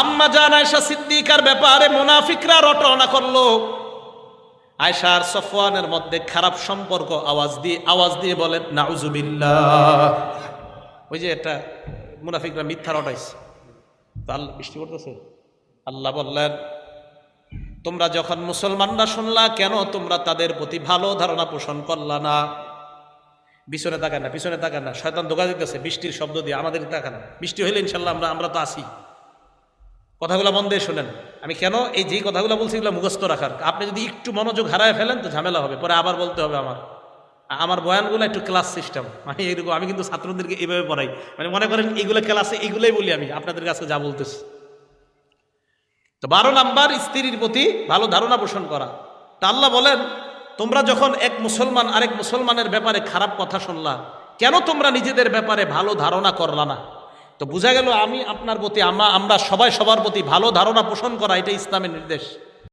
আম্মা জান আয়েশা সিদ্দিকার ব্যাপারে মুনাফিকরা রটনা করলো। আয়েশা আর সফওয়ানের মধ্যে খারাপ সম্পর্ক আওয়াজ দিয়ে বলেন নাউজুবিল্লাহ। ওই যে এটা মুনাফিকরা মিথ্যা রটাইছে। আল্লাহ বৃষ্টি করতেছে। আল্লাহ বললেন, তোমরা যখন মুসলমানরা শুনলা, কেন তোমরা তাদের প্রতি ভালো ধারণা পোষণ করলা না? পিছনে তাকান না, শয়তান ধোঁকা দিতেছে বৃষ্টির শব্দ দিয়ে। আমাদের তাকান, বৃষ্টি হইলে ইনশাল্লাহ আমরা তো আসি। কথাগুলো মন দিয়ে শোনেন। আমি কেন এই যে কথাগুলো বলছি এগুলো মুখস্থ রাখার। আপনি যদি একটু মনোযোগ হারায় ফেলেন তো ঝামেলা হবে, পরে আবার বলতে হবে। আমার বয়ানগুলো একটু ক্লাস সিস্টেম, মানে এরকম। আমি কিন্তু ছাত্রদেরকে এইভাবে পড়াই, মানে মনে করেন এইগুলো ক্লাসে এইগুলোই বলি আমি আপনাদের কাছে যা বলতেছি। তো 12 নাম্বার স্ত্রীর প্রতি ভালো ধারণা পোষণ করা। তা আল্লাহ বলেন, তোমরা যখন এক মুসলমান আরেক মুসলমানের ব্যাপারে খারাপ কথা শুনলা, কেন তোমরা নিজেদের ব্যাপারে ভালো ধারণা করলা না? তো বোঝা গেল আমি আপনার প্রতি, আমরা সবাই সবার প্রতি ভালো ধারণা পোষণ করা, এটা ইসলামের নির্দেশ।